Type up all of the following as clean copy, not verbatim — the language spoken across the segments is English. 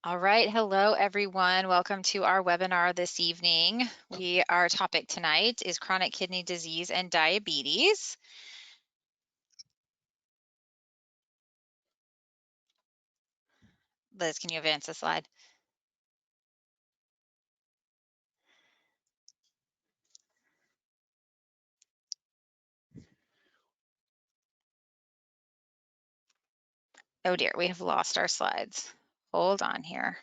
All right, hello everyone. Welcome to our webinar this evening. Our topic tonight is chronic kidney disease and diabetes. Liz, can you advance the slide? Oh dear, we have lost our slides. Hold on here.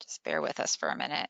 Just bear with us for a minute.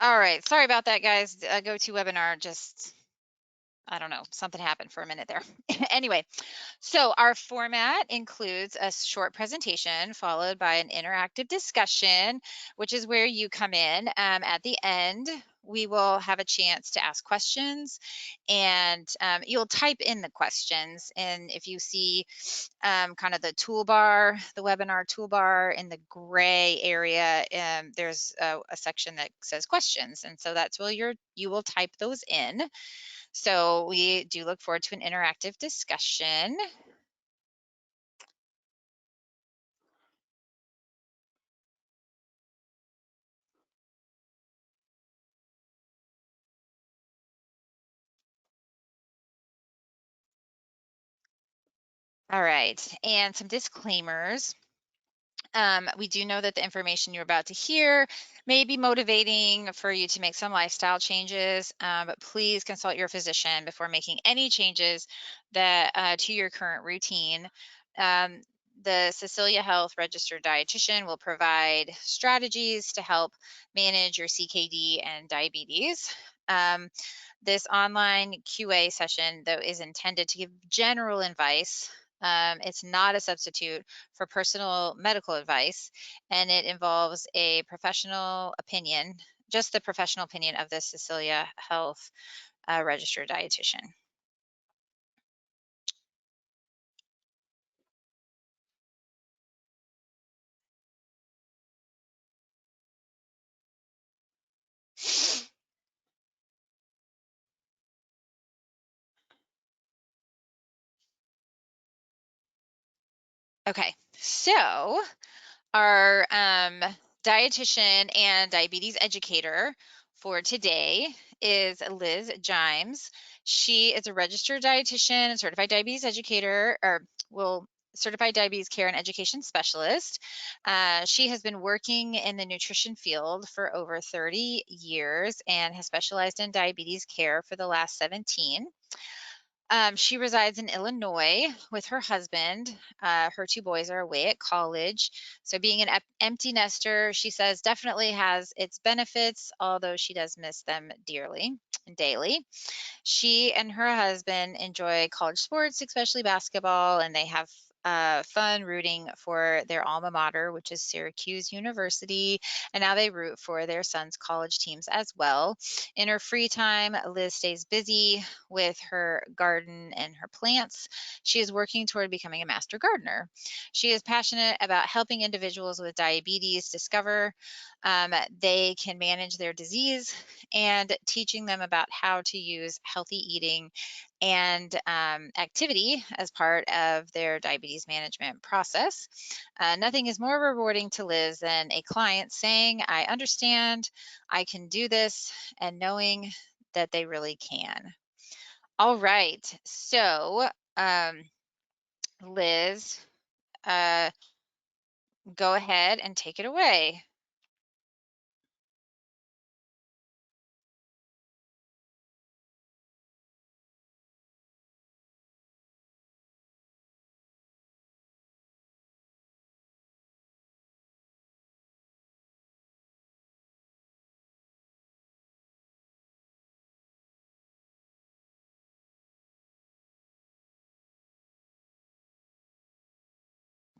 All right, sorry about that, guys. GoToWebinar just, I don't know, something happened for a minute there. Anyway, so our format includes a short presentation followed by an interactive discussion, which is where you come in. At the end, we will have a chance to ask questions, and you'll type in the questions. And if you see kind of the toolbar, the webinar toolbar in the gray area, there's a section that says questions. And so that's where you will type those in. So we do look forward to an interactive discussion. All right, and some disclaimers. We do know that the information you're about to hear may be motivating for you to make some lifestyle changes, but please consult your physician before making any changes that to your current routine. The Cecilia Health registered dietitian will provide strategies to help manage your CKD and diabetes. This online QA session, though, is intended to give general advice. It's not a substitute for personal medical advice, and it involves a professional opinion, just the professional opinion of the Cecilia Health registered dietitian. Okay, so our dietitian and diabetes educator for today is Liz Jimes. She is a registered dietitian and certified diabetes educator, or will certified diabetes care and education specialist. She has been working in the nutrition field for over 30 years and has specialized in diabetes care for the last 17. She resides in Illinois with her husband. Her two boys are away at college. So, being an empty nester, she says, definitely has its benefits, although she does miss them dearly and daily. She and her husband enjoy college sports, especially basketball, and they have fun rooting for their alma mater, which is Syracuse University. And now they root for their son's college teams as well. In her free time, Liz stays busy with her garden and her plants. She is working toward becoming a master gardener. She is passionate about helping individuals with diabetes discover they can manage their disease and teaching them about how to use healthy eating and activity as part of their diabetes management process. Nothing is more rewarding to Liz than a client saying, I understand, I can do this, and knowing that they really can. All right. So, Liz, uh, go ahead and take it away.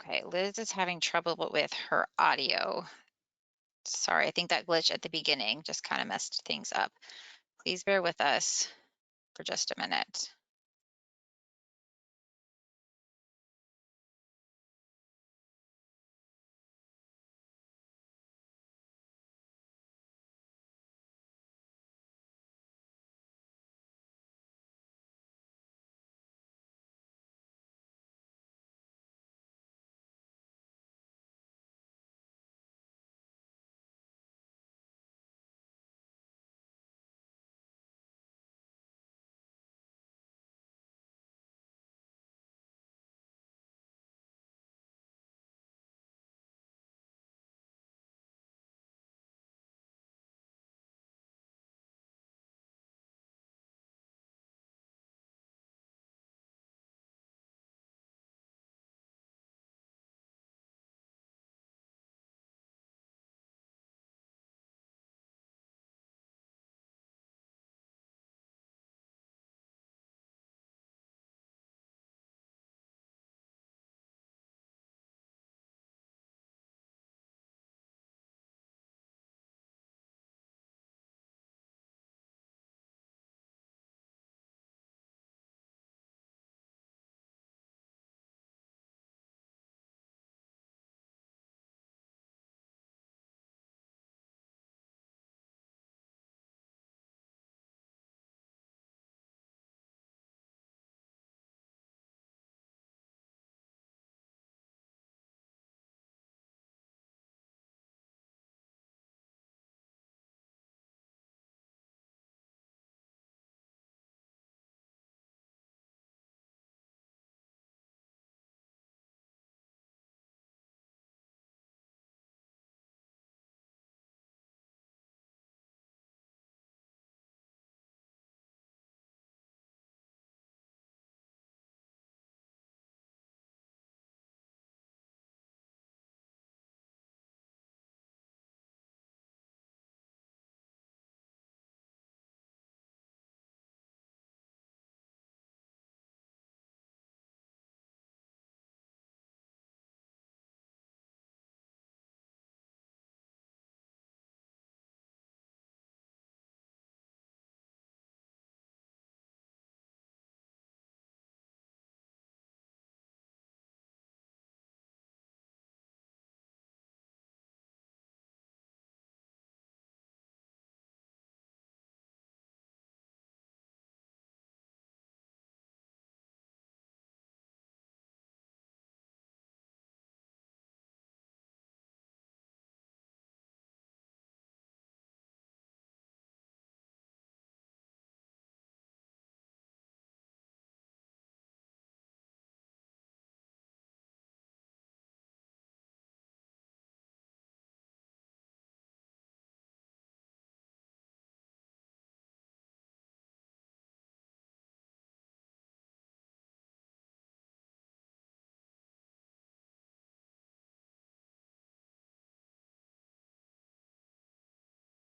Okay, Liz is having trouble with her audio. Sorry, I think that glitch at the beginning just kind of messed things up. Please bear with us for just a minute.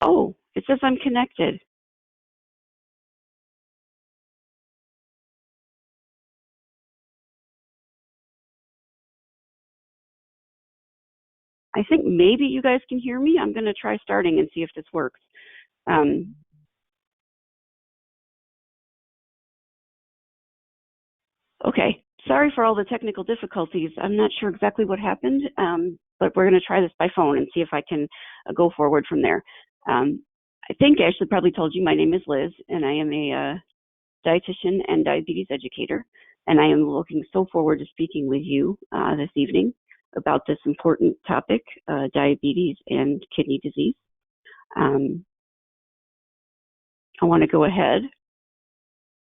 Oh, it says I'm connected. I think maybe you guys can hear me. I'm going to try starting and see if this works. Okay, sorry for all the technical difficulties. I'm not sure exactly what happened, but we're going to try this by phone and see if I can go forward from there. I think Ashley probably told you my name is Liz, and I am a dietitian and diabetes educator, and I am looking so forward to speaking with you this evening about this important topic, diabetes and kidney disease. I want to go ahead.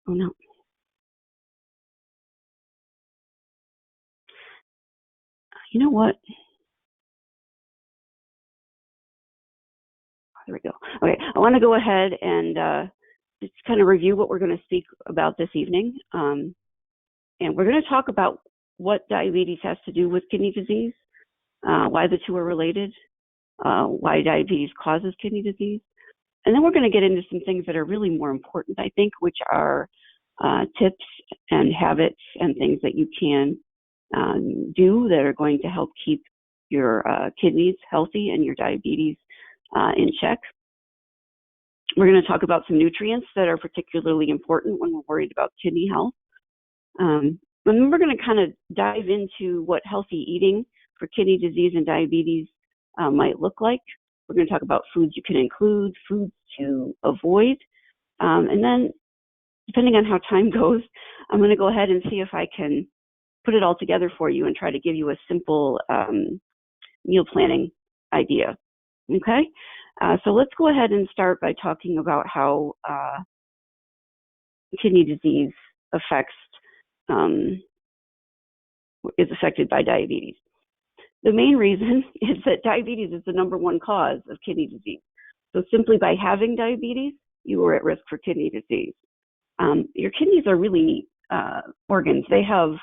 Oh no. You know what? There we go. Okay, I want to go ahead and just kind of review what we're going to speak about this evening. And we're going to talk about what diabetes has to do with kidney disease, why the two are related, why diabetes causes kidney disease. And then we're going to get into some things that are really more important, I think, which are tips and habits and things that you can do that are going to help keep your kidneys healthy and your diabetes in check. We're going to talk about some nutrients that are particularly important when we're worried about kidney health. And then we're going to kind of dive into what healthy eating for kidney disease and diabetes might look like. We're going to talk about foods you can include, foods to avoid. And then, depending on how time goes, I'm going to go ahead and see if I can put it all together for you and try to give you a simple meal planning idea. Okay? So let's go ahead and start by talking about how kidney disease is affected by diabetes. The main reason is that diabetes is the #1 cause of kidney disease. So simply by having diabetes, you are at risk for kidney disease. Your kidneys are really neat organs. They have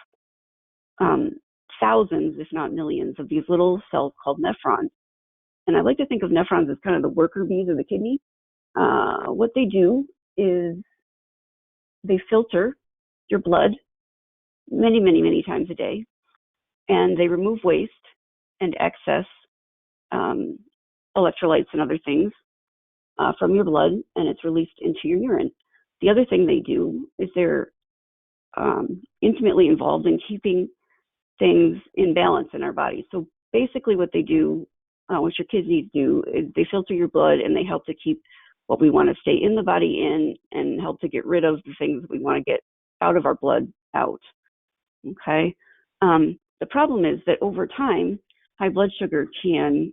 thousands, if not millions, of these little cells called nephrons. And I like to think of nephrons as kind of the worker bees of the kidney. What they do is they filter your blood many, many, many times a day, and they remove waste and excess electrolytes and other things from your blood, and it's released into your urine. The other thing they do is they're intimately involved in keeping things in balance in our body. So basically what they do, what your kidneys do, is they filter your blood and they help to keep what we want to stay in the body in and help to get rid of the things we want to get out of our blood out. Okay. The problem is that over time, high blood sugar can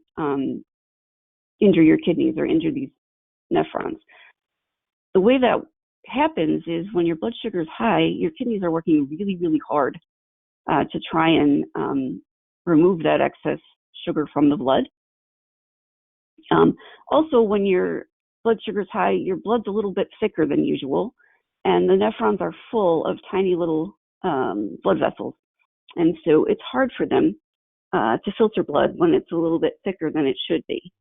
injure your kidneys or injure these nephrons. The way that happens is when your blood sugar is high, your kidneys are working really, really hard to try and remove that excess sugar from the blood. Also, when your blood sugar is high, your blood's a little bit thicker than usual, and the nephrons are full of tiny little blood vessels. And so it's hard for them to filter blood when it's a little bit thicker than it should be.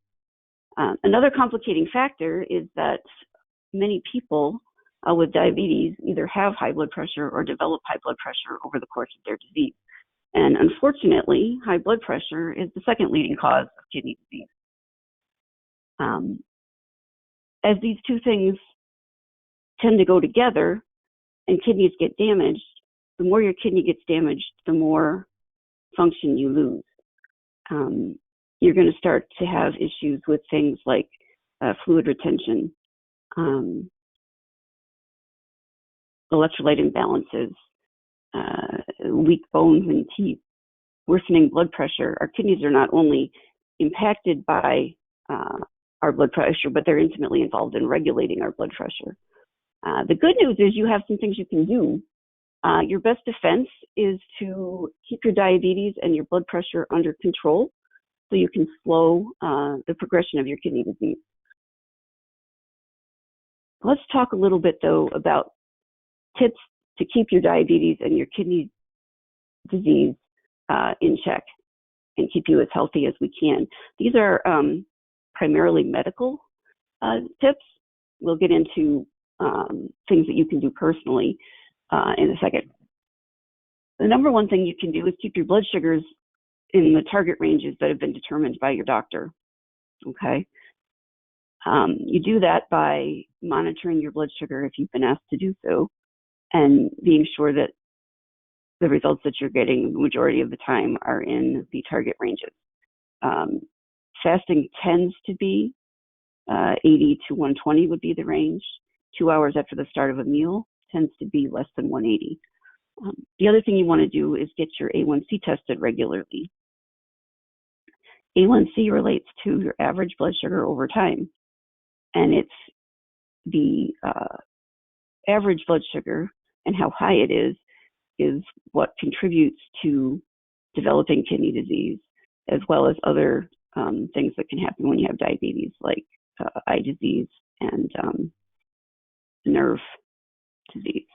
Another complicating factor is that many people with diabetes either have high blood pressure or develop high blood pressure over the course of their disease. And unfortunately, high blood pressure is the second leading cause of kidney disease. As these two things tend to go together and kidneys get damaged, the more your kidney gets damaged, the more function you lose. You're going to start to have issues with things like fluid retention, electrolyte imbalances, weak bones and teeth, worsening blood pressure. Our kidneys are not only impacted by our blood pressure, but they're intimately involved in regulating our blood pressure. The good news is you have some things you can do. Your best defense is to keep your diabetes and your blood pressure under control so you can slow the progression of your kidney disease. Let's talk a little bit, though, about tips to keep your diabetes and your kidney disease in check and keep you as healthy as we can. These are primarily medical, tips. We'll get into things that you can do personally in a second. The number one thing you can do is keep your blood sugars in the target ranges that have been determined by your doctor, okay? You do that by monitoring your blood sugar if you've been asked to do so, and being sure that the results that you're getting the majority of the time are in the target ranges. Fasting tends to be 80 to 120 would be the range. 2 hours after the start of a meal tends to be less than 180. The other thing you want to do is get your A1C tested regularly. A1C relates to your average blood sugar over time, and it's the average blood sugar and how high it is what contributes to developing kidney disease, as well as other things that can happen when you have diabetes, like eye disease and nerve disease.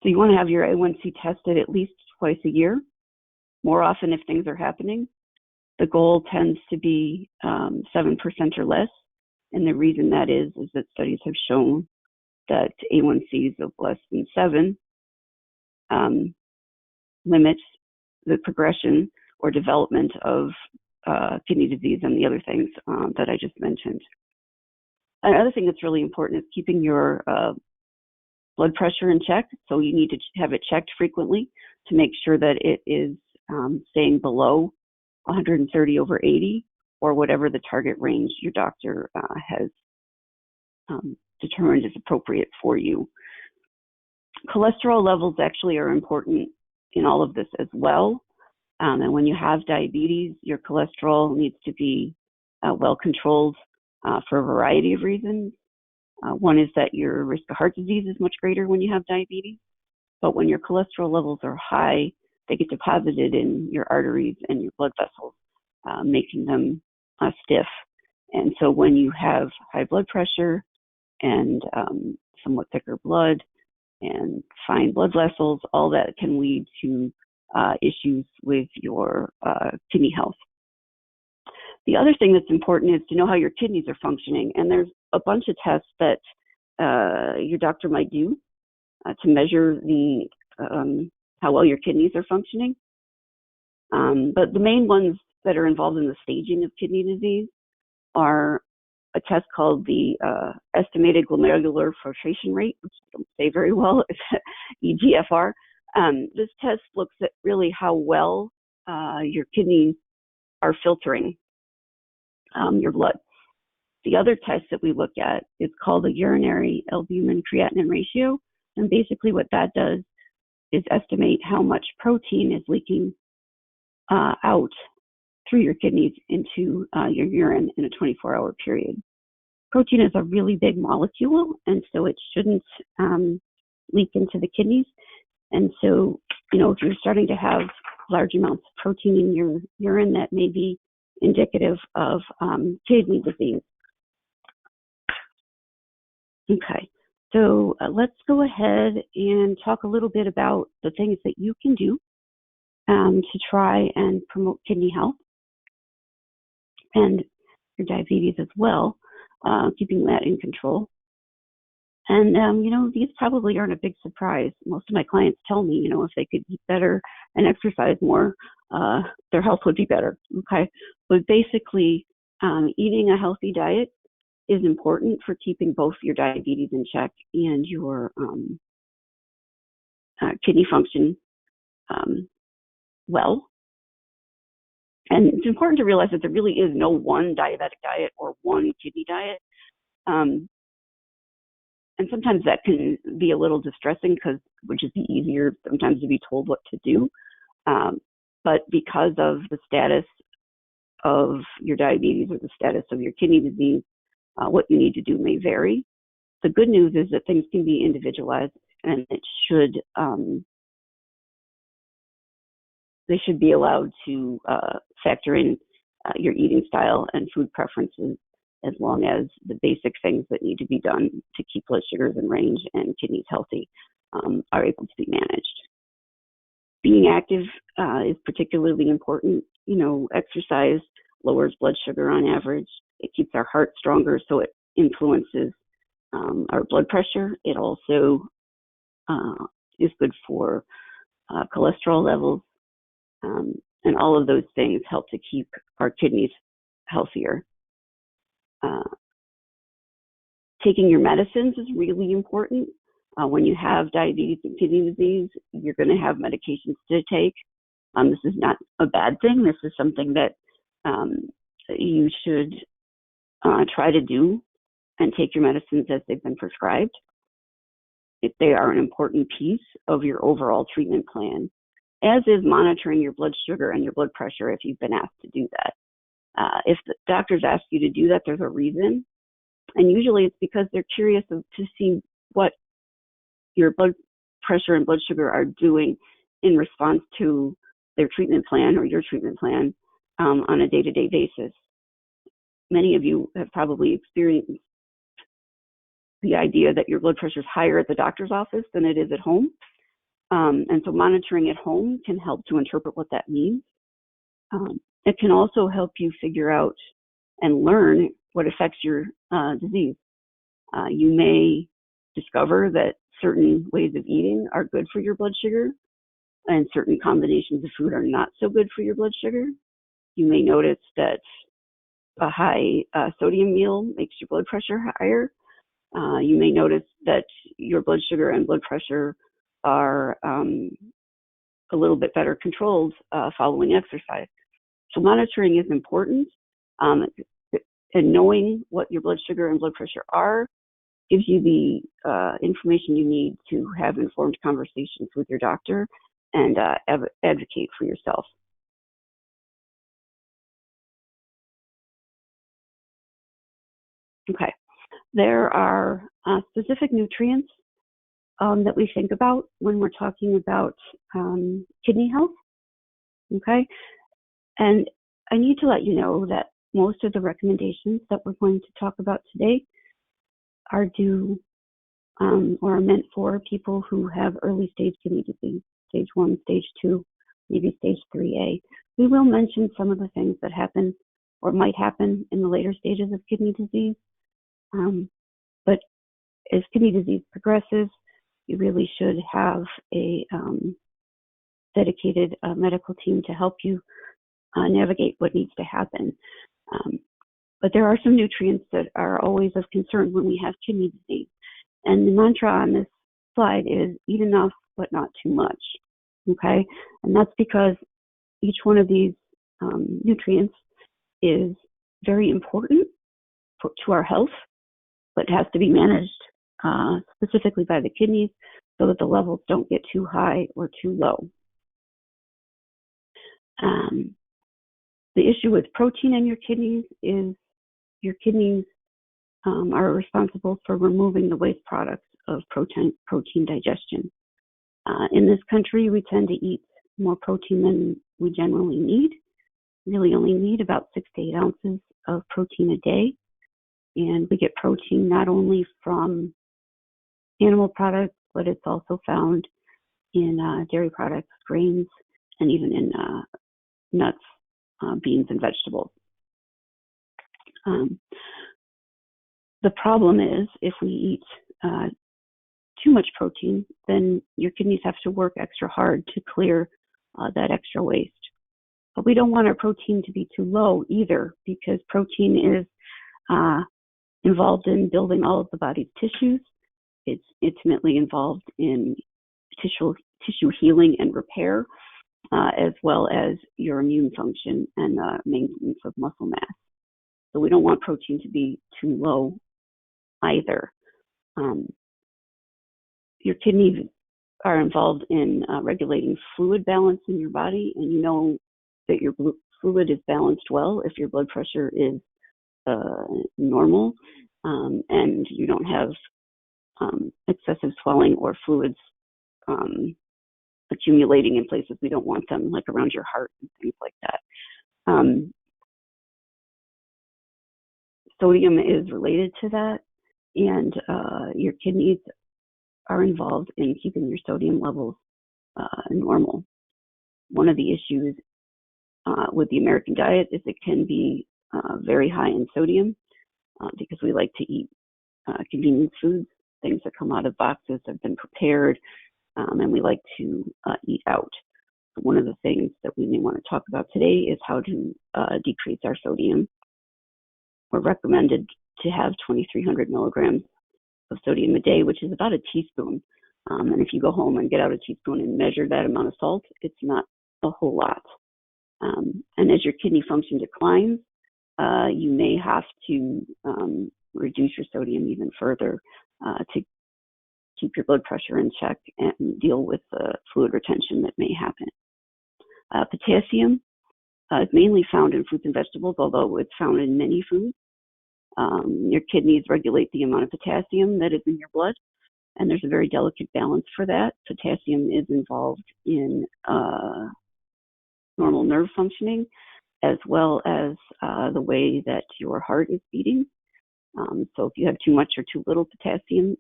So you want to have your A1C tested at least twice a year, more often if things are happening. The goal tends to be 7% or less, and the reason that is that studies have shown that A1Cs of less than 7 limits the progression or development of kidney disease and the other things that I just mentioned. Another thing that's really important is keeping your blood pressure in check. So you need to have it checked frequently to make sure that it is staying below 130/80 or whatever the target range your doctor has determined is appropriate for you. Cholesterol levels actually are important in all of this as well. And when you have diabetes, your cholesterol needs to be well controlled for a variety of reasons. One is that your risk of heart disease is much greater when you have diabetes, but when your cholesterol levels are high, they get deposited in your arteries and your blood vessels, making them stiff. And so when you have high blood pressure and somewhat thicker blood and fine blood vessels, all that can lead to issues with your kidney health. The other thing that's important is to know how your kidneys are functioning. And there's a bunch of tests that your doctor might do to measure the how well your kidneys are functioning. But the main ones that are involved in the staging of kidney disease are a test called the estimated glomerular filtration rate, which I don't say very well, it's EGFR. This test looks at really how well your kidneys are filtering your blood. The other test that we look at is called the urinary albumin-creatinine ratio. And basically what that does is estimate how much protein is leaking out through your kidneys into your urine in a 24-hour period. Protein is a really big molecule, and so it shouldn't leak into the kidneys. And so, if you're starting to have large amounts of protein in your urine, that may be indicative of kidney disease. Okay, so let's go ahead and talk a little bit about the things that you can do to try and promote kidney health and your diabetes as well, keeping that in control. And, these probably aren't a big surprise. Most of my clients tell me, if they could eat better and exercise more, their health would be better, okay? But basically, eating a healthy diet is important for keeping both your diabetes in check and your kidney function well. And it's important to realize that there really is no one diabetic diet or one kidney diet. And sometimes that can be a little distressing because it would just be easier sometimes to be told what to do. But because of the status of your diabetes or the status of your kidney disease, what you need to do may vary. The good news is that things can be individualized, and they should be allowed to factor in your eating style and food preferences, as long as the basic things that need to be done to keep blood sugars in range and kidneys healthy are able to be managed. Being active is particularly important. Exercise lowers blood sugar on average. It keeps our heart stronger, so it influences our blood pressure. It also is good for cholesterol levels, and all of those things help to keep our kidneys healthier. Taking your medicines is really important. When you have diabetes and kidney disease, you're going to have medications to take. This is not a bad thing. This is something that you should try to do and take your medicines as they've been prescribed. If they are an important piece of your overall treatment plan, as is monitoring your blood sugar and your blood pressure if you've been asked to do that. If the doctors ask you to do that, there's a reason. And usually it's because they're curious to see what your blood pressure and blood sugar are doing in response to their treatment plan or your treatment plan on a day-to-day basis. Many of you have probably experienced the idea that your blood pressure is higher at the doctor's office than it is at home. And so monitoring at home can help to interpret what that means. It can also help you figure out and learn what affects your disease. You may discover that certain ways of eating are good for your blood sugar and certain combinations of food are not so good for your blood sugar. You may notice that a high sodium meal makes your blood pressure higher. You may notice that your blood sugar and blood pressure are a little bit better controlled following exercise. So monitoring is important, and knowing what your blood sugar and blood pressure are gives you the information you need to have informed conversations with your doctor and advocate for yourself. Okay, there are specific nutrients that we think about when we're talking about kidney health, okay? And I need to let you know that most of the recommendations that we're going to talk about today are due or are meant for people who have early stage kidney disease, stage 1, stage 2, maybe stage 3A. We will mention some of the things that happen or might happen in the later stages of kidney disease. But as kidney disease progresses, you really should have a dedicated medical team to help you navigate what needs to happen. But there are some nutrients that are always of concern when we have kidney disease. And the mantra on this slide is eat enough, but not too much, okay? And that's because each one of these nutrients is very important to our health, but it has to be managed specifically by the kidneys so that the levels don't get too high or too low. The issue with protein in your kidneys is your kidneys are responsible for removing the waste products of protein digestion. In this country, we tend to eat more protein than we generally need. We really only need about 6 to 8 ounces of protein a day. And we get protein not only from animal products, but it's also found in dairy products, grains, and even in nuts, beans, and vegetables. The problem is if we eat too much protein, then your kidneys have to work extra hard to clear that extra waste. But we don't want our protein to be too low either, because protein is involved in building all of the body's tissues. It's intimately involved in tissue healing and repair, as well as your immune function and maintenance of muscle mass. So we don't want protein to be too low either. Your kidneys are involved in regulating fluid balance in your body, and you know that your fluid is balanced well if your blood pressure is normal, and you don't have excessive swelling or fluids accumulating in places we don't want them, like around your heart and things like that. Sodium is related to that, and your kidneys are involved in keeping your sodium levels normal. One of the issues with the American diet is it can be very high in sodium because we like to eat convenience foods, things that come out of boxes that have been prepared, and we like to eat out. One of the things that we may want to talk about today is how to decrease our sodium. We're recommended to have 2,300 milligrams of sodium a day, which is about a teaspoon. And if you go home and get out a teaspoon and measure that amount of salt, it's not a whole lot. And as your kidney function declines, you may have to reduce your sodium even further to keep your blood pressure in check and deal with the fluid retention that may happen. Potassium is mainly found in fruits and vegetables, although it's found in many foods. Your kidneys regulate the amount of potassium that is in your blood, and there's a very delicate balance for that. Potassium is involved in normal nerve functioning, as well as the way that your heart is beating. So if you have too much or too little potassium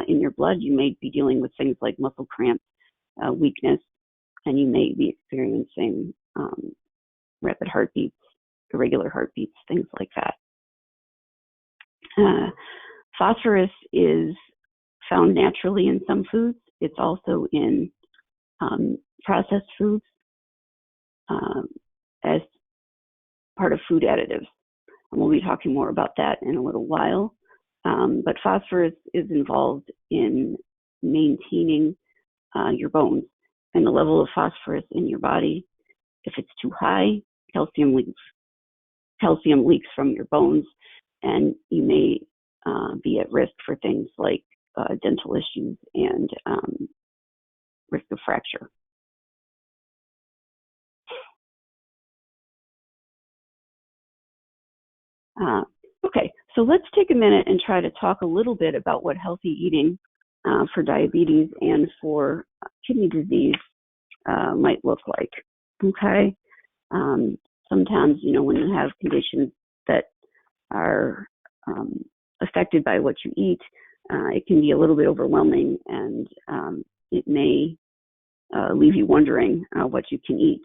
in your blood, you may be dealing with things like muscle cramps, weakness, and you may be experiencing rapid heartbeats, irregular heartbeats, things like that. Phosphorus is found naturally in some foods. It's also in processed foods as part of food additives. And we'll be talking more about that in a little while. But phosphorus is involved in maintaining your bones and the level of phosphorus in your body. If it's too high, calcium leaks from your bones, and you may be at risk for things like dental issues and risk of fracture. Okay, so let's take a minute and try to talk a little bit about what healthy eating for diabetes and for kidney disease might look like. Okay, sometimes, when you have conditions that are affected by what you eat, it can be a little bit overwhelming, and it may leave you wondering what you can eat.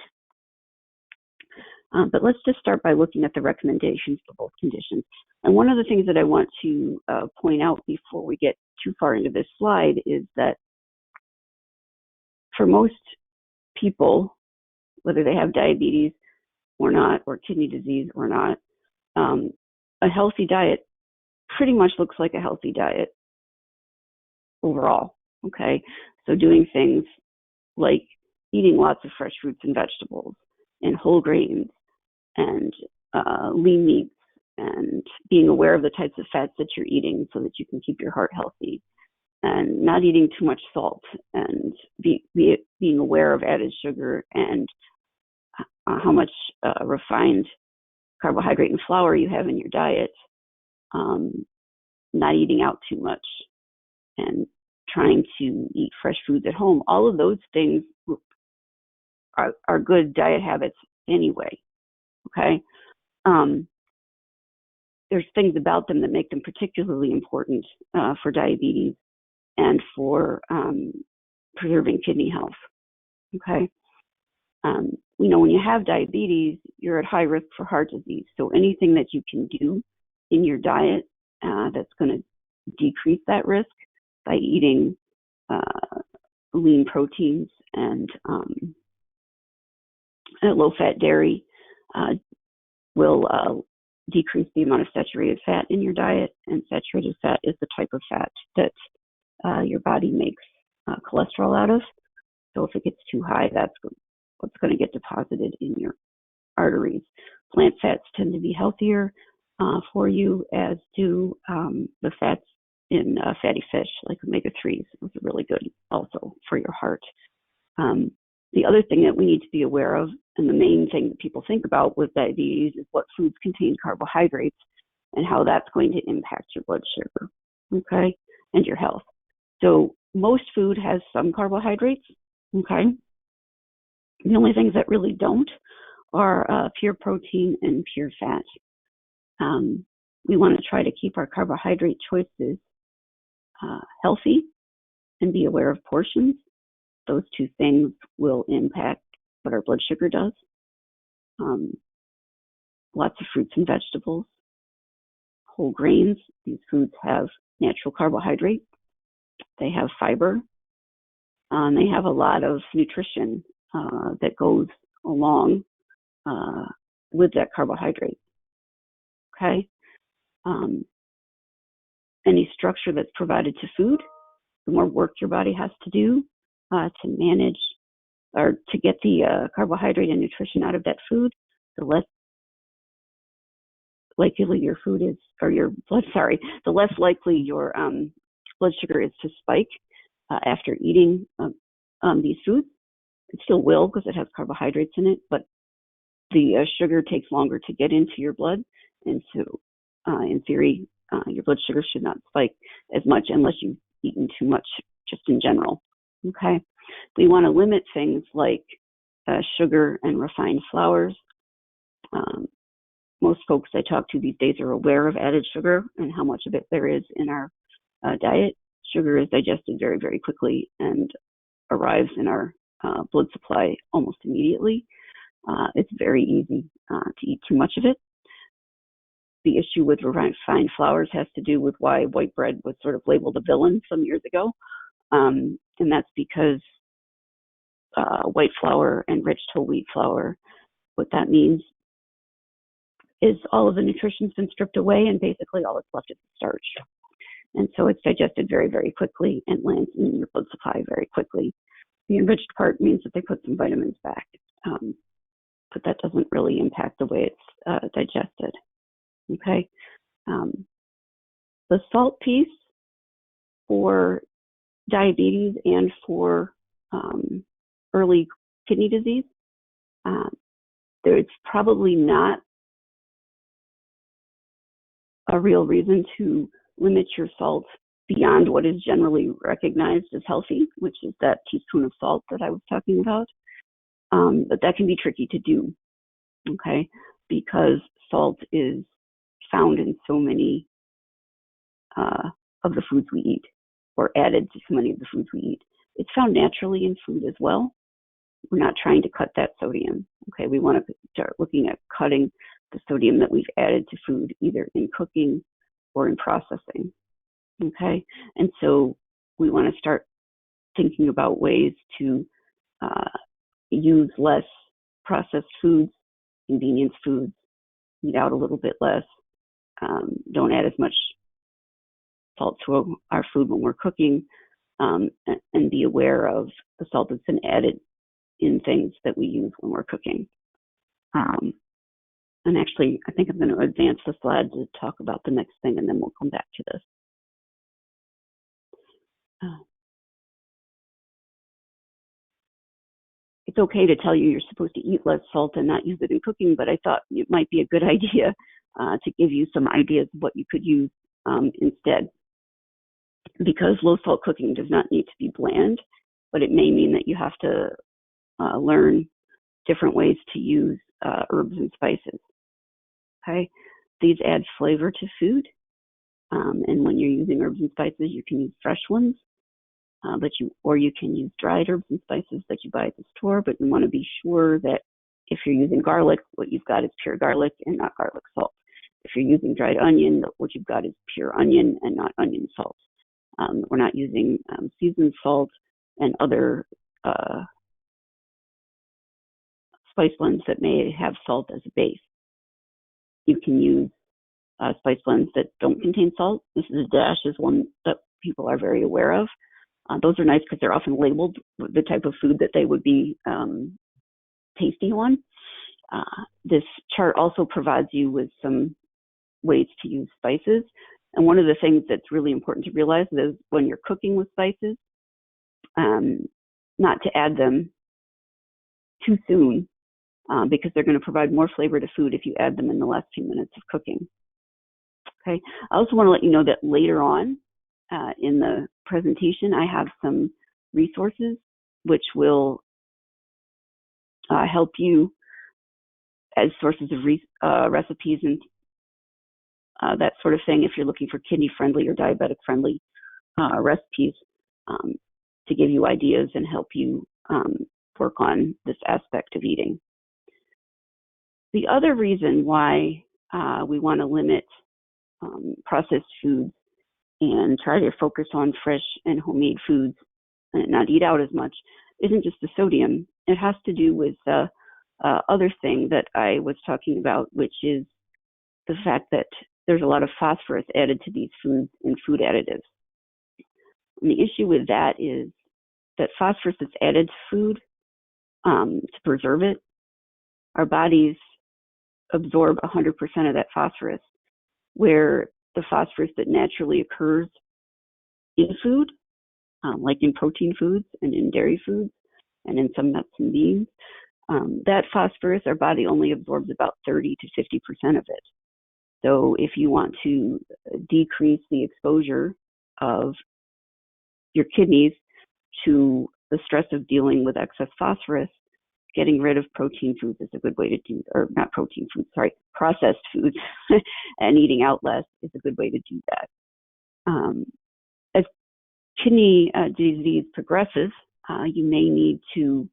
But let's just start by looking at the recommendations for both conditions. And one of the things that I want to point out before we get too far into this slide is that for most people, whether they have diabetes or not, or kidney disease or not, a healthy diet pretty much looks like a healthy diet overall, okay? So doing things like eating lots of fresh fruits and vegetables and whole grains and lean meats, and being aware of the types of fats that you're eating so that you can keep your heart healthy, and not eating too much salt, and being aware of added sugar and how much refined carbohydrate and flour you have in your diet, not eating out too much, and trying to eat fresh foods at home. All of those things are good diet habits anyway, okay? There's things about them that make them particularly important for diabetes and for preserving kidney health, okay? We know when you have diabetes, you're at high risk for heart disease. So anything that you can do in your diet that's going to decrease that risk by eating lean proteins and low-fat dairy will decrease the amount of saturated fat in your diet. And saturated fat is the type of fat that your body makes cholesterol out of. So if it gets too high, that's what's going to get deposited in your arteries. Plant fats tend to be healthier for you, as do the fats in fatty fish, like omega-3s. Those are really good also for your heart. The other thing that we need to be aware of, and the main thing that people think about with diabetes, is what foods contain carbohydrates and how that's going to impact your blood sugar, okay, and your health. So most food has some carbohydrates, okay? The only things that really don't are pure protein and pure fat. We want to try to keep our carbohydrate choices healthy and be aware of portions. Those two things will impact what our blood sugar does. lots of fruits and vegetables, whole grains. These foods have natural carbohydrate. They have fiber. They have a lot of nutrition that goes along with that carbohydrate. Okay. Any structure that's provided to food, the more work your body has to do to manage or to get the carbohydrate and nutrition out of that food, the less likely your food is, or your blood, the less likely your blood sugar is to spike after eating these foods. It still will because it has carbohydrates in it, but the sugar takes longer to get into your blood, and so in theory, your blood sugar should not spike as much unless you've eaten too much just in general. Okay, we want to limit things like sugar and refined flours. Most folks I talk to these days are aware of added sugar and how much of it there is in our diet. Sugar is digested very, very quickly and arrives in our blood supply almost immediately. It's very easy to eat too much of it. The issue with refined flours has to do with why white bread was sort of labeled a villain some years ago. And that's because white flour and rich whole wheat flour, what that means is all of the nutrition's been stripped away and basically all that's left is starch. And so it's digested very, very quickly and lands in your blood supply very quickly. The enriched part means that they put some vitamins back, but that doesn't really impact the way it's digested. Okay. The salt piece for diabetes and for early kidney disease, there's probably not a real reason to limit your salt beyond what is generally recognized as healthy, which is that teaspoon of salt that I was talking about. But that can be tricky to do, okay, because salt is found in so many of the foods we eat, or added to so many of the foods we eat. It's found naturally in food as well. We're not trying to cut that sodium, okay? We want to start looking at cutting the sodium that we've added to food, either in cooking or in processing, okay? And so we want to start thinking about ways to use less processed foods, convenience foods, eat out a little bit less, don't add as much salt to our food when we're cooking, and be aware of the salt that's been added in things that we use when we're cooking. And actually, I think I'm going to advance the slide to talk about the next thing, and then we'll come back to this. It's okay to tell you you're supposed to eat less salt and not use it in cooking, but I thought it might be a good idea to give you some ideas of what you could use instead. Because low salt cooking does not need to be bland, but it may mean that you have to learn different ways to use herbs and spices. Okay, these add flavor to food, and when you're using herbs and spices, you can use fresh ones, or you can use dried herbs and spices that you buy at the store. But you want to be sure that if you're using garlic, what you've got is pure garlic and not garlic salt. If you're using dried onion, what you've got is pure onion and not onion salt. We're not using seasoned salt and other spice blends that may have salt as a base. You can use spice blends that don't contain salt. Mrs. Dash is one that people are very aware of. Those are nice because they're often labeled the type of food that they would be tasty on. This chart also provides you with some ways to use spices. And one of the things that's really important to realize is when you're cooking with spices, not to add them too soon because they're going to provide more flavor to food if you add them in the last few minutes of cooking. Okay. I also want to let you know that later on in the presentation, I have some resources which will help you as sources of recipes and that sort of thing if you're looking for kidney-friendly or diabetic-friendly recipes to give you ideas and help you work on this aspect of eating. The other reason why we want to limit processed foods and try to focus on fresh and homemade foods and not eat out as much isn't just the sodium. It has to do with the other thing that I was talking about, which is the fact that there's a lot of phosphorus added to these foods in food additives. And the issue with that is that phosphorus is added to food to preserve it. Our bodies absorb 100% of that phosphorus, where the phosphorus that naturally occurs in food, like in protein foods and in dairy foods and in some nuts and beans, that phosphorus, our body only absorbs about 30 to 50% of it. So if you want to decrease the exposure of your kidneys to the stress of dealing with excess phosphorus, getting rid of protein foods is a good way to do, or not protein foods, sorry, processed foods, and eating out less is a good way to do that. As kidney disease progresses, you may need to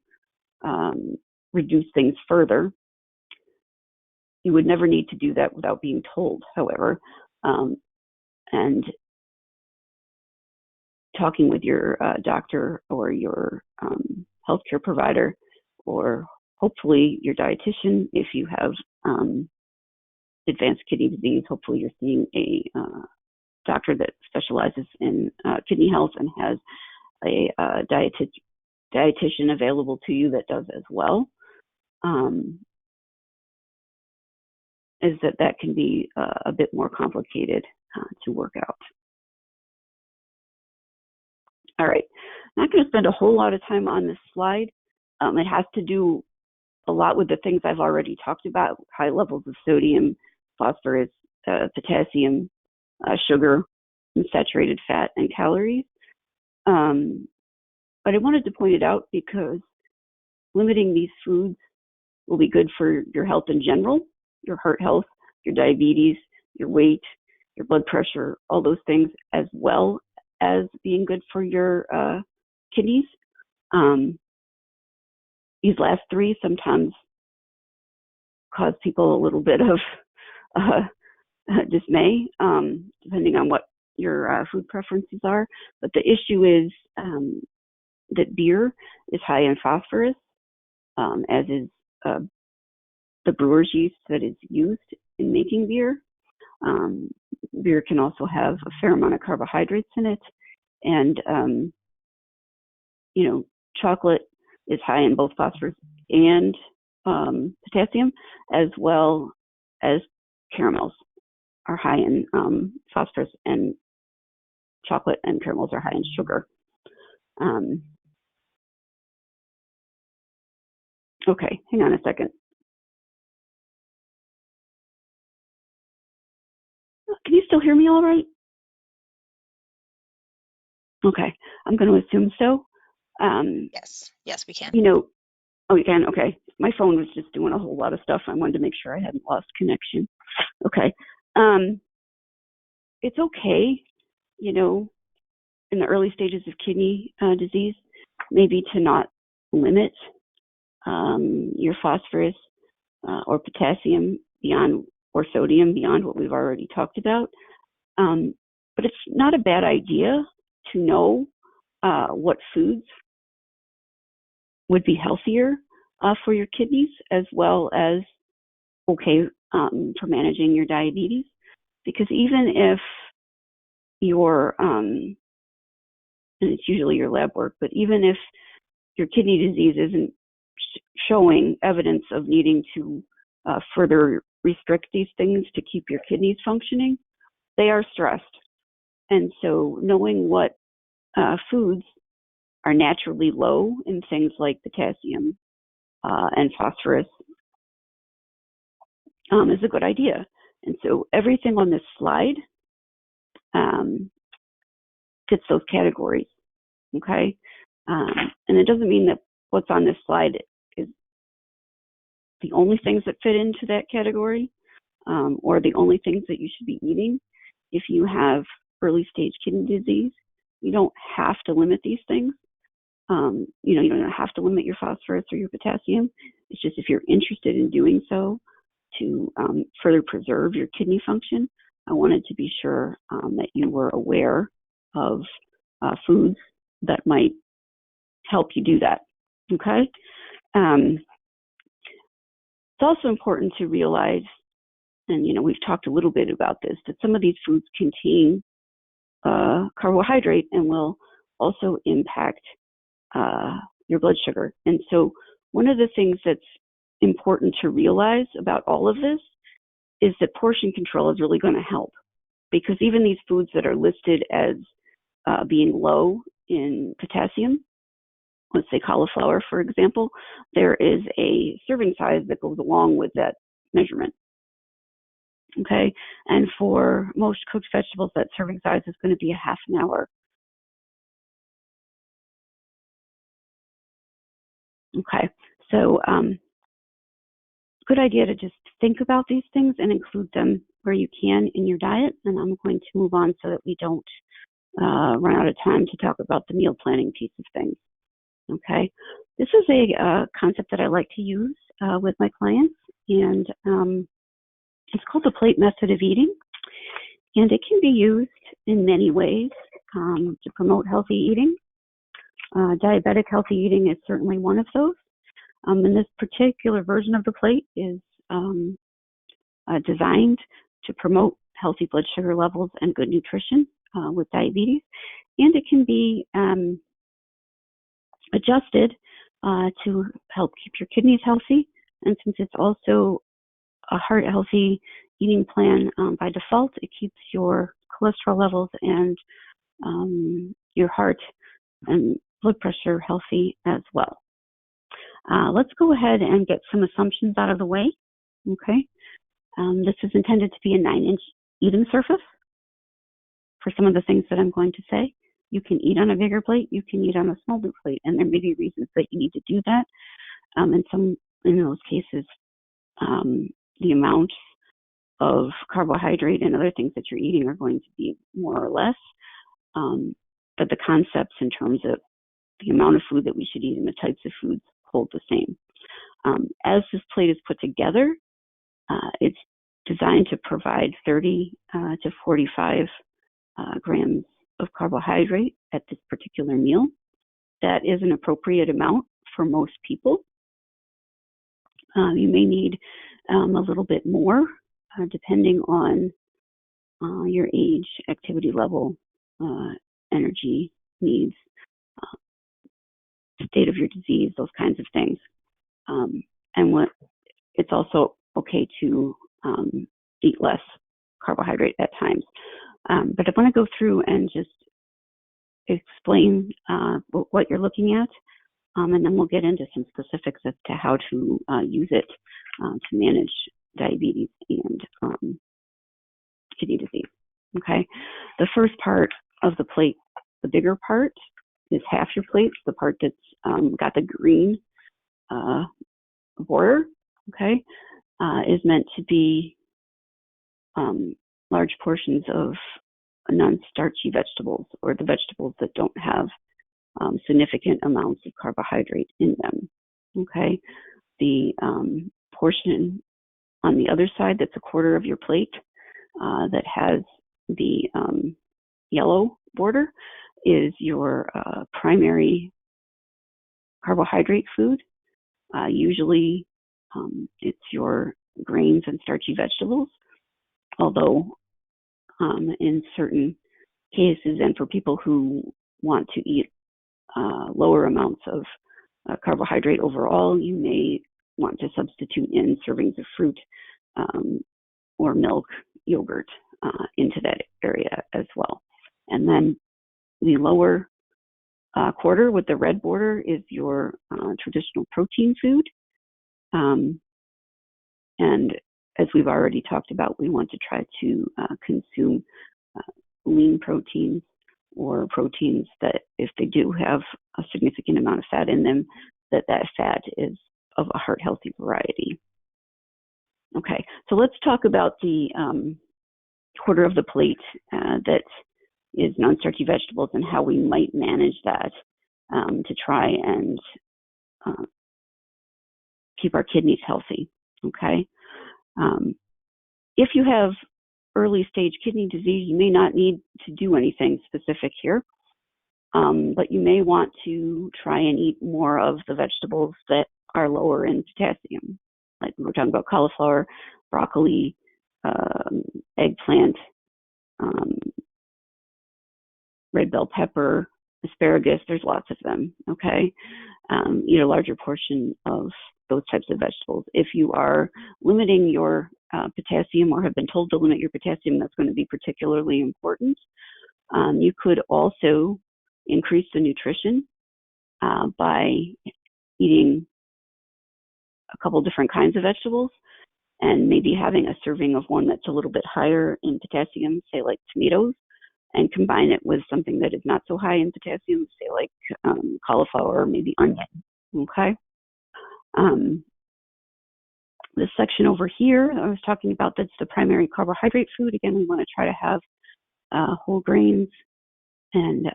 reduce things further. You would never need to do that without being told, however, and talking with your doctor or your healthcare provider, or hopefully your dietitian if you have advanced kidney disease. Hopefully you're seeing a doctor that specializes in kidney health and has a dietitian available to you that does as well. Is that can be a bit more complicated to work out. All right, I'm not going to spend a whole lot of time on this slide. It has to do a lot with the things I've already talked about: high levels of sodium, phosphorus, potassium, sugar, and saturated fat, and calories. But I wanted to point it out because limiting these foods will be good for your health in general, your heart health, your diabetes, your weight, your blood pressure, all those things, as well as being good for your kidneys. These last three sometimes cause people a little bit of dismay, depending on what your food preferences are. But the issue is that beer is high in phosphorus, as is the brewer's yeast that is used in making beer. Beer can also have a fair amount of carbohydrates in it, and chocolate is high in both phosphorus and potassium, as well as caramels are high in phosphorus, and chocolate and caramels are high in sugar. Okay, hang on a second. Can you still hear me all right? Okay, I'm going to assume so. Yes, we can. Oh, you can? Okay. My phone was just doing a whole lot of stuff. I wanted to make sure I hadn't lost connection. Okay. It's okay, in the early stages of kidney disease, maybe to not limit your phosphorus or potassium beyond, or sodium beyond what we've already talked about. But it's not a bad idea to know what foods would be healthier for your kidneys, as well as okay for managing your diabetes. Because even if your, and it's usually your lab work, but even if your kidney disease isn't showing evidence of needing to further restrict these things to keep your kidneys functioning, they are stressed. And so knowing what foods are naturally low in things like potassium and phosphorus is a good idea. And so everything on this slide fits those categories, okay? And it doesn't mean that what's on this slide is the only things that fit into that category, or the only things that you should be eating. If you have early stage kidney disease, you don't have to limit these things. You don't have to limit your phosphorus or your potassium. It's just if you're interested in doing so, to further preserve your kidney function, I wanted to be sure that you were aware of foods that might help you do that. Okay. It's also important to realize, and we've talked a little bit about this, that some of these foods contain carbohydrate and will also impact your blood sugar. And so one of the things that's important to realize about all of this is that portion control is really going to help, because even these foods that are listed as being low in potassium, let's say cauliflower, for example, there is a serving size that goes along with that measurement. Okay, and for most cooked vegetables, that serving size is going to be a half an hour. Okay, so good idea to just think about these things and include them where you can in your diet. And I'm going to move on so that we don't run out of time to talk about the meal planning piece of things. Okay, this is a concept that I like to use with my clients, and it's called the plate method of eating, and it can be used in many ways to promote healthy eating. Diabetic healthy eating is certainly one of those. And this particular version of the plate is designed to promote healthy blood sugar levels and good nutrition with diabetes, and it can be adjusted to help keep your kidneys healthy. And since it's also a heart healthy eating plan by default, it keeps your cholesterol levels and your heart and blood pressure healthy as well. Let's go ahead and get some assumptions out of the way. Okay, this is intended to be a 9-inch eating surface for some of the things that I'm going to say. You can eat on a bigger plate, you can eat on a smaller plate, and there may be reasons that you need to do that. In those cases, the amount of carbohydrate and other things that you're eating are going to be more or less. But the concepts in terms of the amount of food that we should eat and the types of foods hold the same. As this plate is put together, it's designed to provide 30 to 45 grams of carbohydrate at this particular meal. That is an appropriate amount for most people. You may need a little bit more depending on your age, activity level, energy needs, state of your disease, those kinds of things. It's also okay to eat less carbohydrate at times. But I want to go through and just explain what you're looking at, and then we'll get into some specifics as to how to use it to manage diabetes and kidney disease. Okay, the first part of the plate, the bigger part, is half your plate, the part that's got the green border. Okay, is meant to be large portions of non-starchy vegetables, or the vegetables that don't have significant amounts of carbohydrate in them. Okay, the portion on the other side that's a quarter of your plate that has the yellow border is your primary carbohydrate food. Usually it's your grains and starchy vegetables, although in certain cases, and for people who want to eat lower amounts of carbohydrate overall, you may want to substitute in servings of fruit or milk, yogurt into that area as well. And then the lower quarter with the red border is your traditional protein food. And as we've already talked about, we want to try to consume lean proteins, or proteins that, if they do have a significant amount of fat in them, that fat is of a heart healthy variety. Okay, so let's talk about the quarter of the plate that is non-starchy vegetables and how we might manage that to try and keep our kidneys healthy. Okay, If you have early stage kidney disease, you may not need to do anything specific here, but you may want to try and eat more of the vegetables that are lower in potassium. Like we were talking about cauliflower, broccoli, eggplant, red bell pepper, asparagus. There's lots of them, okay? Eat a larger portion of those types of vegetables. If you are limiting your potassium or have been told to limit your potassium, that's going to be particularly important. You could also increase the nutrition by eating a couple different kinds of vegetables and maybe having a serving of one that's a little bit higher in potassium, say like tomatoes, and combine it with something that is not so high in potassium, say like cauliflower or maybe onion, okay? This section over here I was talking about, that's the primary carbohydrate food. Again, we want to try to have whole grains and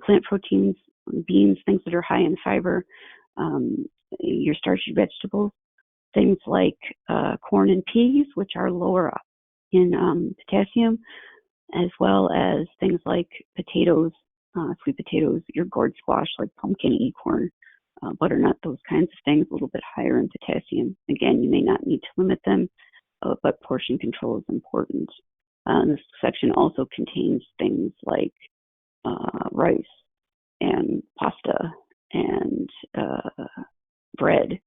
plant proteins, beans, things that are high in fiber, your starchy vegetables, things like corn and peas, which are lower in potassium, as well as things like potatoes, sweet potatoes, your gourd squash like pumpkin, acorn, butternut, those kinds of things, a little bit higher in potassium. Again, you may not need to limit them, but portion control is important. This section also contains things like rice and pasta and bread.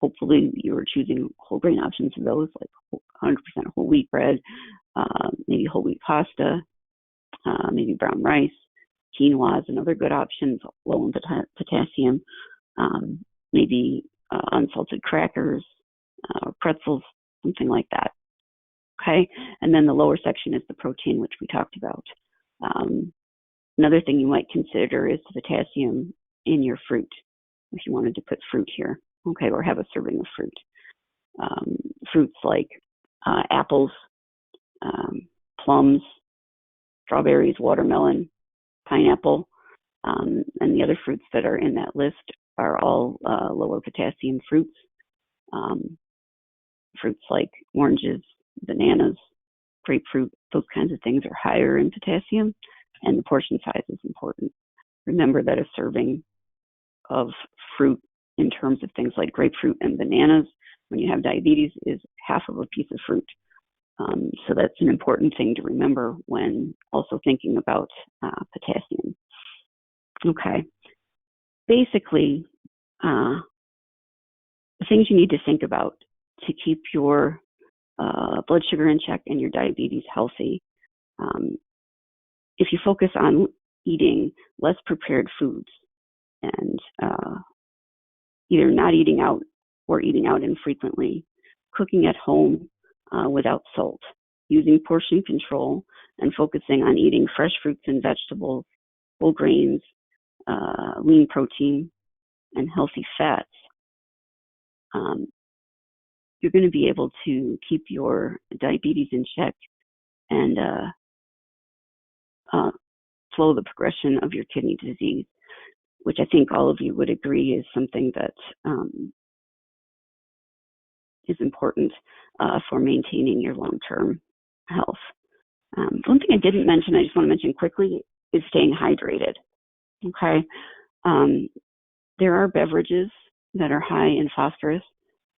Hopefully you are choosing whole grain options of those, like 100% whole wheat bread, maybe whole wheat pasta, maybe brown rice. Quinoa is another good option, low in potassium. Maybe unsalted crackers, pretzels, something like that. Okay, and then the lower section is the protein, which we talked about. Another thing you might consider is the potassium in your fruit, if you wanted to put fruit here, okay, or have a serving of fruit. Fruits like apples, plums, strawberries, watermelon, pineapple, and the other fruits that are in that list are all lower potassium fruits. Fruits like oranges, bananas, grapefruit, those kinds of things are higher in potassium, and the portion size is important. Remember that a serving of fruit in terms of things like grapefruit and bananas when you have diabetes is half of a piece of fruit. So that's an important thing to remember when also thinking about potassium. Okay. Basically, the things you need to think about to keep your blood sugar in check and your diabetes healthy. If you focus on eating less prepared foods and either not eating out or eating out infrequently, cooking at home without salt, using portion control, and focusing on eating fresh fruits and vegetables, whole grains, lean protein, and healthy fats, you're going to be able to keep your diabetes in check and slow the progression of your kidney disease, which I think all of you would agree is something that is important for maintaining your long-term health. One thing I didn't mention, I just want to mention quickly, is staying hydrated. Okay, there are beverages that are high in phosphorus,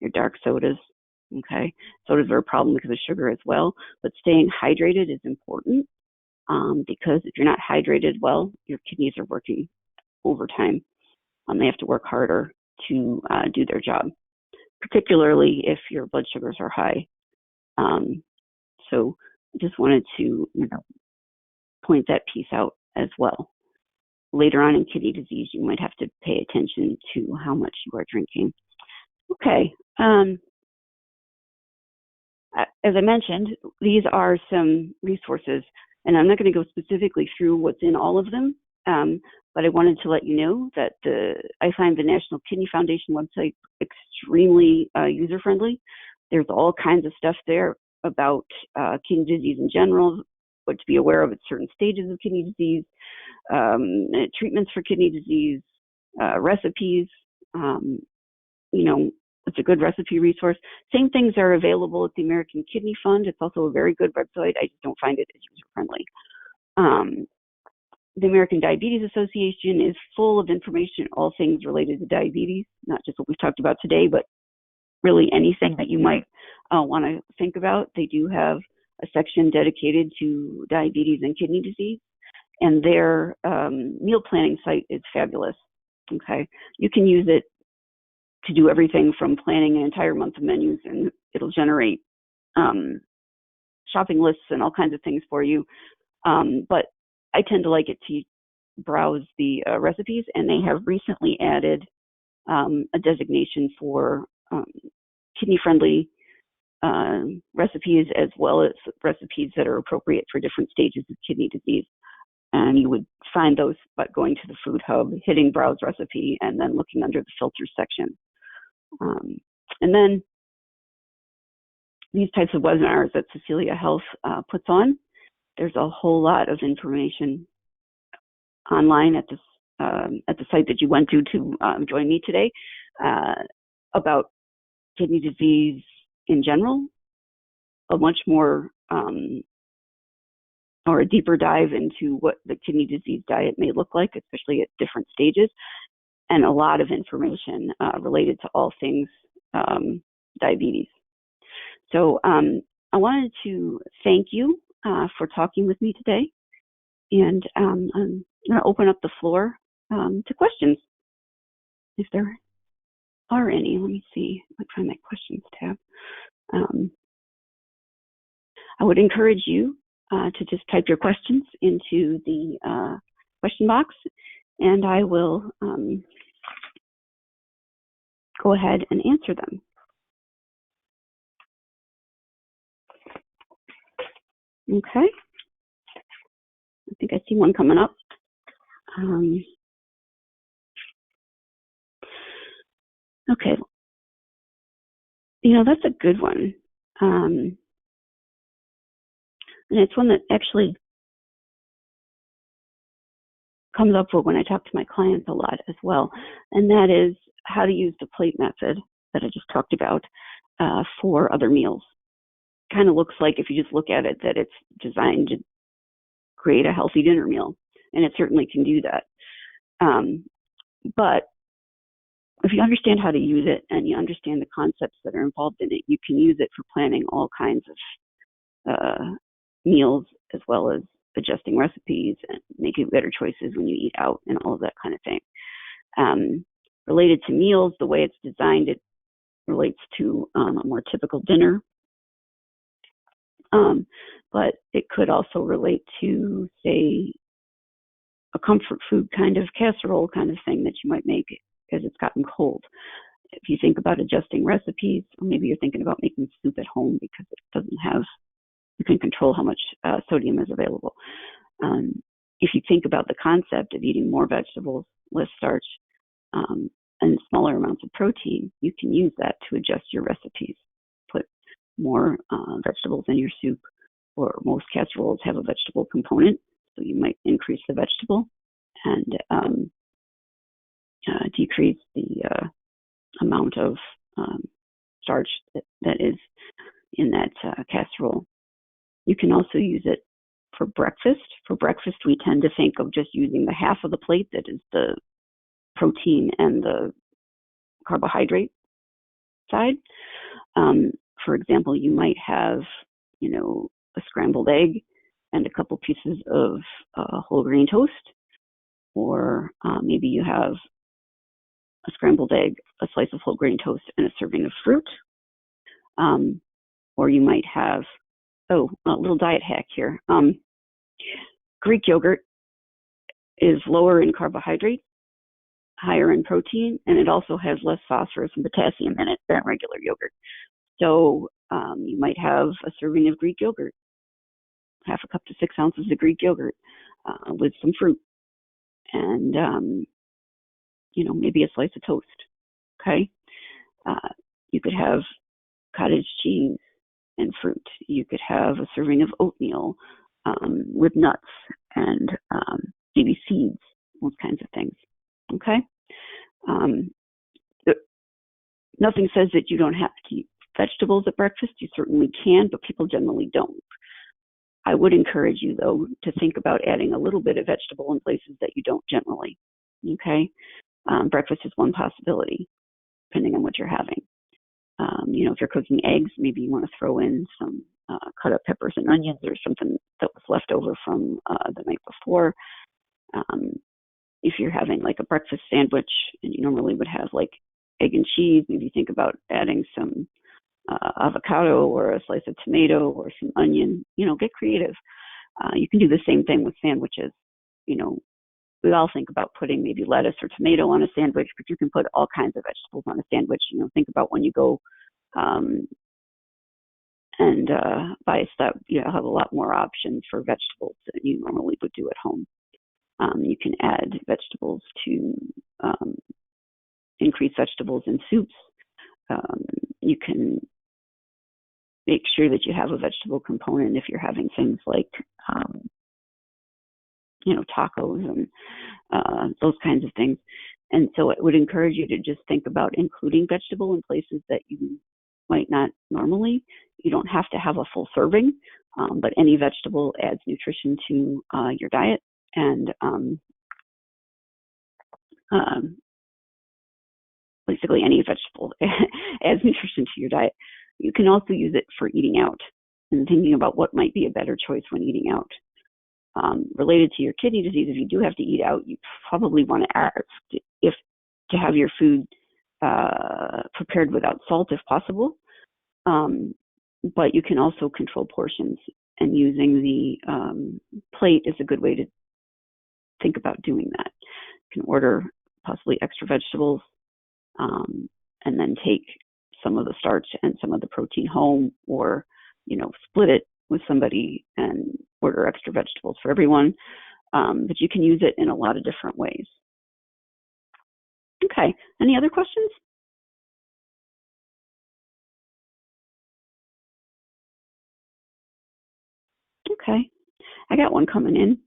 your dark sodas. Okay, sodas are a problem because of sugar as well, but staying hydrated is important because if you're not hydrated well, your kidneys are working overtime. They have to work harder to do their job, particularly if your blood sugars are high. So I just wanted to, point that piece out as well. Later on in kidney disease, you might have to pay attention to how much you are drinking. Okay. As I mentioned, these are some resources, and I'm not going to go specifically through what's in all of them, but I wanted to let you know that I find the National Kidney Foundation website extremely user-friendly. There's all kinds of stuff there about kidney disease in general, what to be aware of at certain stages of kidney disease, treatments for kidney disease, recipes, it's a good recipe resource. Same things are available at the American Kidney Fund. It's also a very good website. I just don't find it as user-friendly. The American Diabetes Association is full of information, all things related to diabetes, not just what we've talked about today, but really anything that you might want to think about. They do have a section dedicated to diabetes and kidney disease, and their meal planning site is fabulous. Okay, you can use it to do everything from planning an entire month of menus, and it'll generate shopping lists and all kinds of things for you. But I tend to like it to browse the recipes, and they have recently added a designation for kidney-friendly recipes, as well as recipes that are appropriate for different stages of kidney disease. And you would find those by going to the Food Hub, hitting Browse Recipe, and then looking under the Filters section. And then these types of webinars that Cecilia Health puts on, there's a whole lot of information online at the site that you went to join me today about kidney disease in general, a much more or a deeper dive into what the kidney disease diet may look like, especially at different stages, and a lot of information related to all things diabetes. So I wanted to thank you for talking with me today, and I'm going to open up the floor to questions, if there are any. Let me see. I'll find my questions tab. I would encourage you to just type your questions into the question box, and I will go ahead and answer them. Okay. I think I see one coming up. Okay. You know, that's a good one. And it's one that actually comes up when I talk to my clients a lot as well. And that is how to use the plate method that I just talked about for other meals. Kind of looks like, if you just look at it, that it's designed to create a healthy dinner meal. And it certainly can do that. But if you understand how to use it and you understand the concepts that are involved in it, you can use it for planning all kinds of meals, as well as adjusting recipes and making better choices when you eat out and all of that kind of thing. Related to meals, the way it's designed, it relates to a more typical dinner. But it could also relate to, say, a comfort food kind of casserole kind of thing that you might make as it's gotten cold. If you think about adjusting recipes, or maybe you're thinking about making soup at home because it doesn't have, you can control how much sodium is available. If you think about the concept of eating more vegetables, less starch, and smaller amounts of protein, you can use that to adjust your recipes. Put more vegetables in your soup, or most casseroles have a vegetable component, so you might increase the vegetable and decrease the amount of starch that is in that casserole. You can also use it for breakfast. For breakfast, we tend to think of just using the half of the plate that is the protein and the carbohydrate side. For example, you might have, a scrambled egg and a couple pieces of whole grain toast, or maybe you have a scrambled egg, a slice of whole grain toast, and a serving of fruit. Or you might have, a little diet hack here. Greek yogurt is lower in carbohydrate, higher in protein, and it also has less phosphorus and potassium in it than regular yogurt. So you might have a serving of Greek yogurt, 1/2 cup to 6 ounces of Greek yogurt with some fruit, and maybe a slice of toast. Okay, you could have cottage cheese and fruit. You could have a serving of oatmeal with nuts and maybe seeds, those kinds of things. Okay. Nothing says that you don't have to eat vegetables at breakfast. You certainly can, but people generally don't. I would encourage you, though, to think about adding a little bit of vegetable in places that you don't generally. Okay? Breakfast is one possibility, depending on what you're having. If you're cooking eggs, maybe you want to throw in some cut up peppers and onions or something that was left over from the night before. If you're having like a breakfast sandwich and you normally would have like egg and cheese, maybe think about adding some avocado or a slice of tomato or some onion. Get creative. You can do the same thing with sandwiches. We all think about putting maybe lettuce or tomato on a sandwich, but you can put all kinds of vegetables on a sandwich. Think about when you go and buy a step, you'll have a lot more options for vegetables than you normally would do at home. You can add vegetables to increase vegetables in soups. You can make sure that you have a vegetable component if you're having things like tacos and those kinds of things. And so I would encourage you to just think about including vegetable in places that you might not normally. You don't have to have a full serving, but any vegetable adds nutrition to your diet, and basically any vegetable adds nutrition to your diet. You can also use it for eating out and thinking about what might be a better choice when eating out. Related to your kidney disease, if you do have to eat out, you probably want to ask if to have your food prepared without salt if possible. But you can also control portions, and using the plate is a good way to think about doing that. You can order possibly extra vegetables and then take some of the starch and some of the protein home, or split it with somebody and order extra vegetables for everyone. But you can use it in a lot of different ways. Okay, any other questions? Okay, I got one coming in.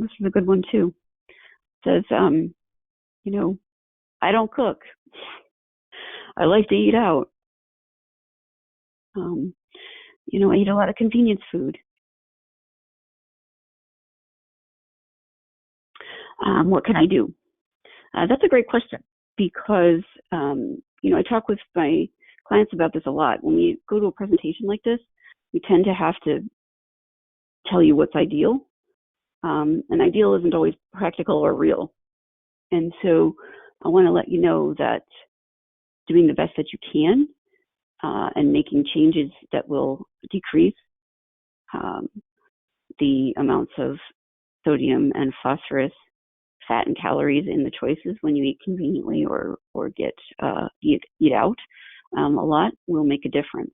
This is a good one too. It says, I don't cook. I like to eat out. I eat a lot of convenience food. What can I do? That's a great question, because I talk with my clients about this a lot. When we go to a presentation like this, we tend to have to tell you what's ideal, and ideal isn't always practical or real. And so I want to let you know that doing the best that you can and making changes that will decrease the amounts of sodium and phosphorus, fat and calories in the choices when you eat conveniently or eat out a lot will make a difference.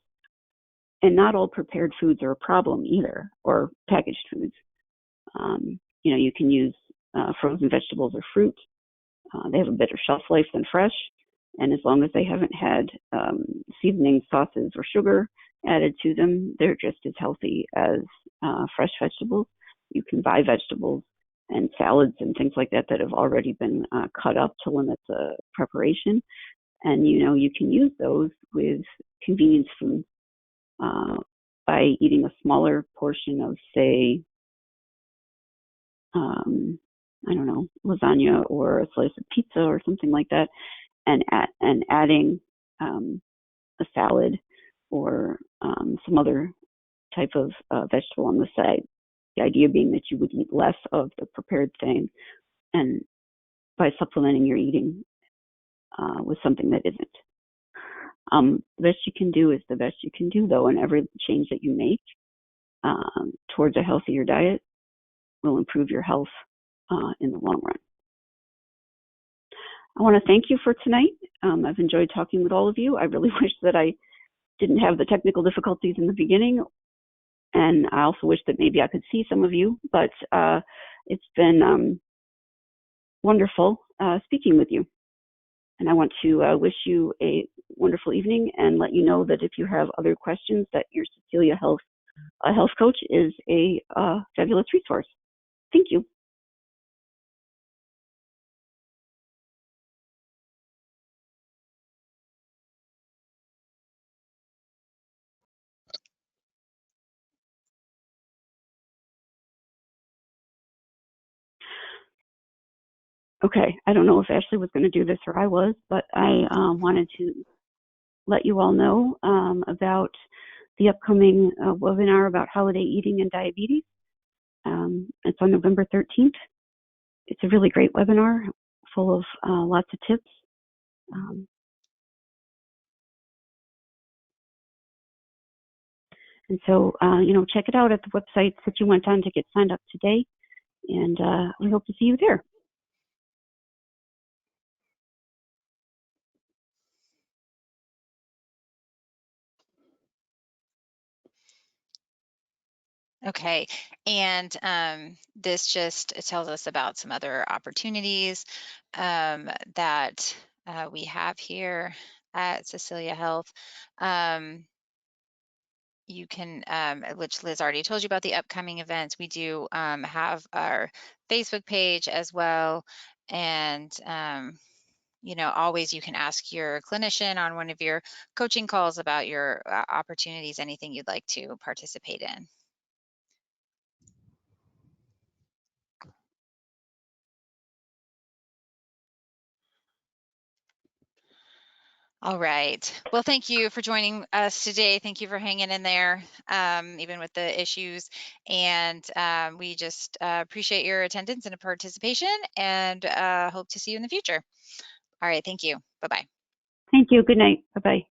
And not all prepared foods are a problem either, or packaged foods. You can use frozen vegetables or fruit. They have a better shelf life than fresh, and as long as they haven't had seasoning, sauces, or sugar added to them, they're just as healthy as fresh vegetables. You can buy vegetables and salads and things like that that have already been cut up to limit the preparation, and you can use those with convenience foods by eating a smaller portion of, say, lasagna or a slice of pizza or something like that, and adding a salad or some other type of vegetable on the side. The idea being that you would eat less of the prepared thing, and by supplementing your eating with something that isn't. The best you can do is the best you can do, though, and every change that you make towards a healthier diet will improve your health in the long run. I want to thank you for tonight. I've enjoyed talking with all of you. I really wish that I didn't have the technical difficulties in the beginning, and I also wish that maybe I could see some of you, but it's been wonderful speaking with you. And I want to wish you a wonderful evening and let you know that if you have other questions, that your Cecilia Health Coach is a fabulous resource. Thank you. Okay, I don't know if Ashley was going to do this or I was, but I wanted to let you all know about the upcoming webinar about holiday eating and diabetes. It's on November 13th. It's a really great webinar full of lots of tips. And so, check it out at the websites that you went on to get signed up today. And we hope to see you there. Okay, and this just tells us about some other opportunities that we have here at Cecilia Health. You can, which Liz already told you about the upcoming events. We do have our Facebook page as well. And, always you can ask your clinician on one of your coaching calls about your opportunities, anything you'd like to participate in. All right. Well, thank you for joining us today. Thank you for hanging in there, even with the issues. And we just appreciate your attendance and participation, and hope to see you in the future. All right. Thank you. Bye-bye. Thank you. Good night. Bye-bye.